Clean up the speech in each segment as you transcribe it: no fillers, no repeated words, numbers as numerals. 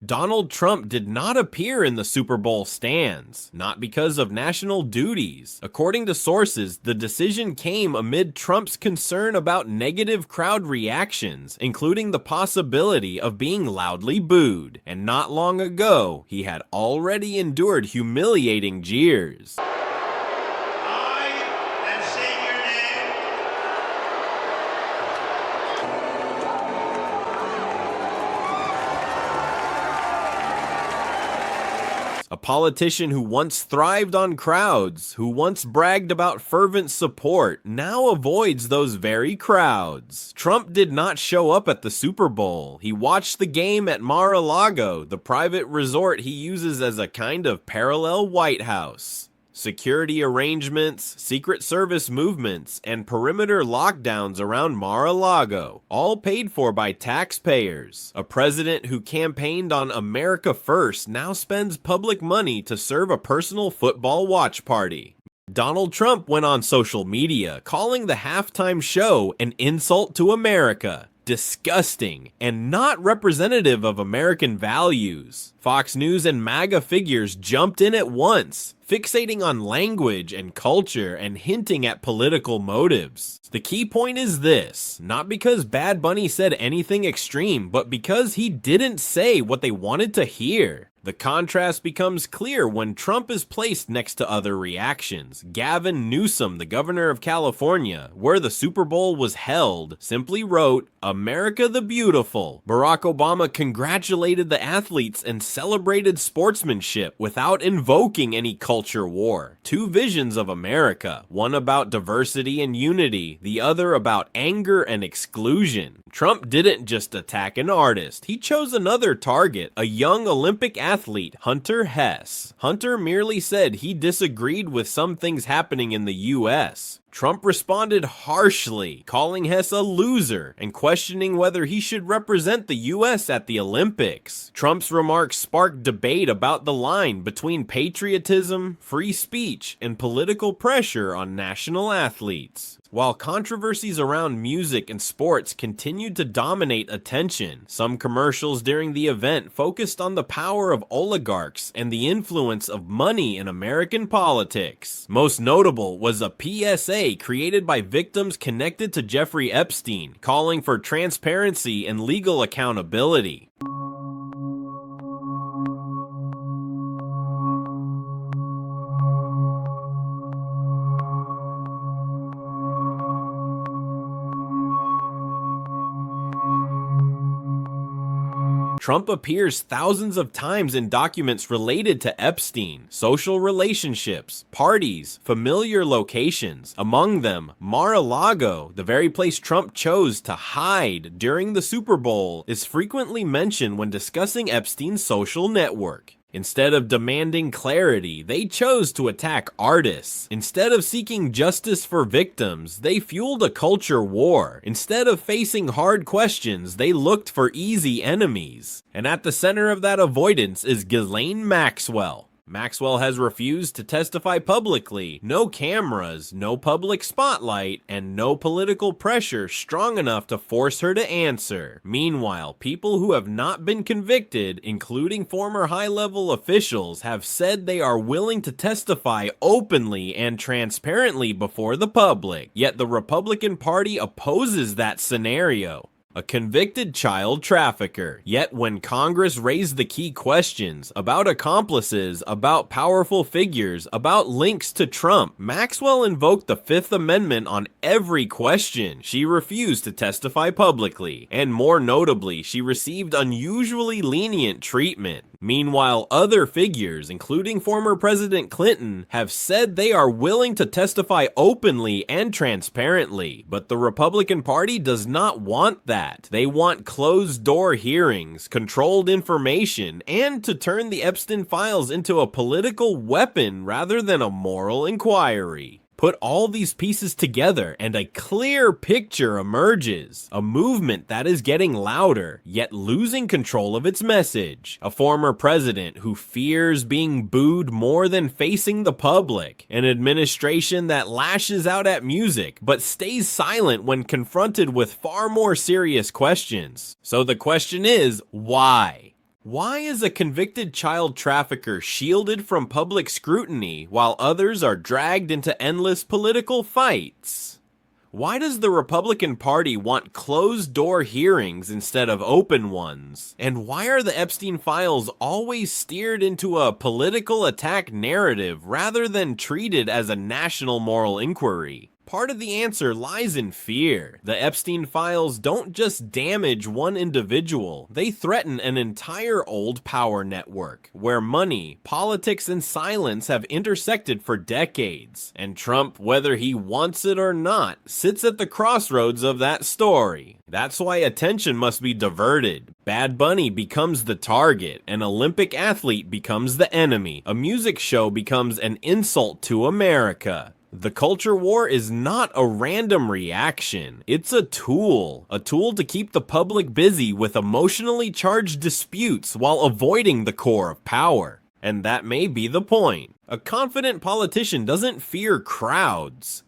Donald Trump did not appear in the Super Bowl stands, not because of national duties. According to sources, the decision came amid Trump's concern about negative crowd reactions, including the possibility of being loudly booed. And not long ago, he had already endured humiliating jeers. A politician who once thrived on crowds, who once bragged about fervent support, now avoids those very crowds. Trump did not show up at the Super Bowl. He watched the game at Mar-a-Lago, the private resort he uses as a kind of parallel White House. Security arrangements, Secret Service movements, and perimeter lockdowns around Mar-a-Lago, all paid for by taxpayers. A president who campaigned on America First now spends public money to serve a personal football watch party. Donald Trump went on social media, calling the halftime show an insult to America. Disgusting, and not representative of American values. Fox News and MAGA figures jumped in at once, fixating on language and culture and hinting at political motives. The key point is this, not because Bad Bunny said anything extreme, but because he didn't say what they wanted to hear. The contrast becomes clear when Trump is placed next to other reactions. Gavin Newsom, the governor of California, where the Super Bowl was held, simply wrote, "America the Beautiful." Barack Obama congratulated the athletes and celebrated sportsmanship without invoking any culture war. Two visions of America, one about diversity and unity, the other about anger and exclusion. Trump didn't just attack an artist, he chose another target, a young Olympic athlete, Hunter Hess. Hunter merely said he disagreed with some things happening in the US. Trump responded harshly, calling Hess a loser and questioning whether he should represent the US at the Olympics. Trump's remarks sparked debate about the line between patriotism, free speech, and political pressure on national athletes. While controversies around music and sports continued to dominate attention, some commercials during the event focused on the power of oligarchs and the influence of money in American politics. Most notable was a PSA created by victims connected to Jeffrey Epstein, calling for transparency and legal accountability. Trump appears thousands of times in documents related to Epstein, social relationships, parties, familiar locations. Among them, Mar-a-Lago, the very place Trump chose to hide during the Super Bowl, is frequently mentioned when discussing Epstein's social network. Instead of demanding clarity, they chose to attack artists. Instead of seeking justice for victims, they fueled a culture war. Instead of facing hard questions, they looked for easy enemies. And at the center of that avoidance is Ghislaine Maxwell. Maxwell has refused to testify publicly. No cameras, no public spotlight, and no political pressure strong enough to force her to answer. Meanwhile, people who have not been convicted, including former high-level officials, have said they are willing to testify openly and transparently before the public. Yet the Republican Party opposes that scenario. A convicted child trafficker. Yet when Congress raised the key questions about accomplices, about powerful figures, about links to Trump, Maxwell invoked the Fifth Amendment on every question. She refused to testify publicly, and more notably, she received unusually lenient treatment. Meanwhile, other figures, including former President Clinton, have said they are willing to testify openly and transparently, but the Republican Party does not want that. They want closed-door hearings, controlled information, and to turn the Epstein Files into a political weapon rather than a moral inquiry. Put all these pieces together and a clear picture emerges. A movement that is getting louder, yet losing control of its message. A former president who fears being booed more than facing the public. An administration that lashes out at music, but stays silent when confronted with far more serious questions. So the question is, why? Why is a convicted child trafficker shielded from public scrutiny while others are dragged into endless political fights? Why does the Republican Party want closed-door hearings instead of open ones? And why are the Epstein Files always steered into a political attack narrative rather than treated as a national moral inquiry? Part of the answer lies in fear. The Epstein Files don't just damage one individual, they threaten an entire old power network, where money, politics, and silence have intersected for decades. And Trump, whether he wants it or not, sits at the crossroads of that story. That's why attention must be diverted. Bad Bunny becomes the target, an Olympic athlete becomes the enemy, a music show becomes an insult to America. The culture war is not a random reaction, it's a tool to keep the public busy with emotionally charged disputes while avoiding the core of power. And that may be the point. A confident politician doesn't fear crowds.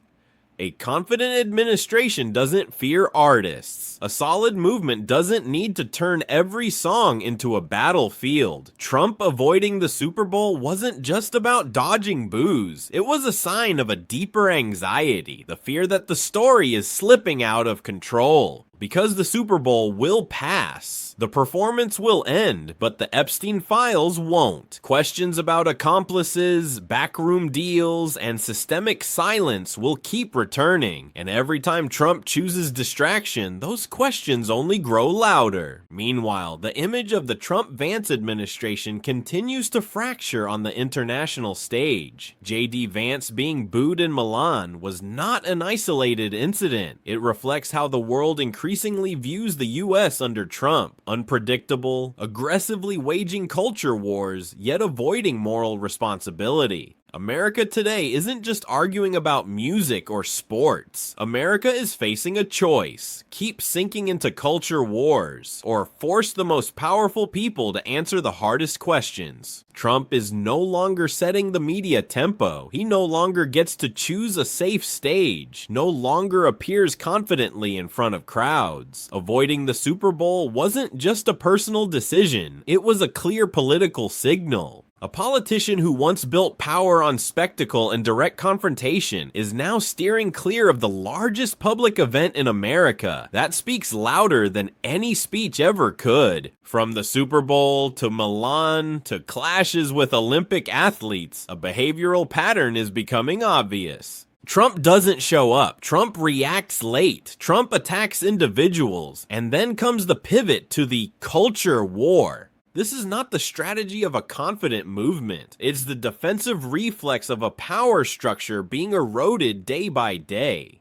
A confident administration doesn't fear artists. A solid movement doesn't need to turn every song into a battlefield. Trump avoiding the Super Bowl wasn't just about dodging boos. It was a sign of a deeper anxiety, the fear that the story is slipping out of control. Because the Super Bowl will pass. The performance will end, but the Epstein Files won't. Questions about accomplices, backroom deals, and systemic silence will keep returning. And every time Trump chooses distraction, those questions only grow louder. Meanwhile, the image of the Trump-Vance administration continues to fracture on the international stage. J.D. Vance being booed in Milan was not an isolated incident. It reflects how the world increasingly views the US under Trump. Unpredictable, aggressively waging culture wars, yet avoiding moral responsibility. America today isn't just arguing about music or sports. America is facing a choice. Keep sinking into culture wars, or force the most powerful people to answer the hardest questions. Trump is no longer setting the media tempo. He no longer gets to choose a safe stage, no longer appears confidently in front of crowds. Avoiding the Super Bowl wasn't just a personal decision, it was a clear political signal. A politician who once built power on spectacle and direct confrontation is now steering clear of the largest public event in America. That speaks louder than any speech ever could. From the Super Bowl to Milan to clashes with Olympic athletes, a behavioral pattern is becoming obvious. Trump doesn't show up. Trump reacts late. Trump attacks individuals. And then comes the pivot to the culture war. This is not the strategy of a confident movement. It's the defensive reflex of a power structure being eroded day by day.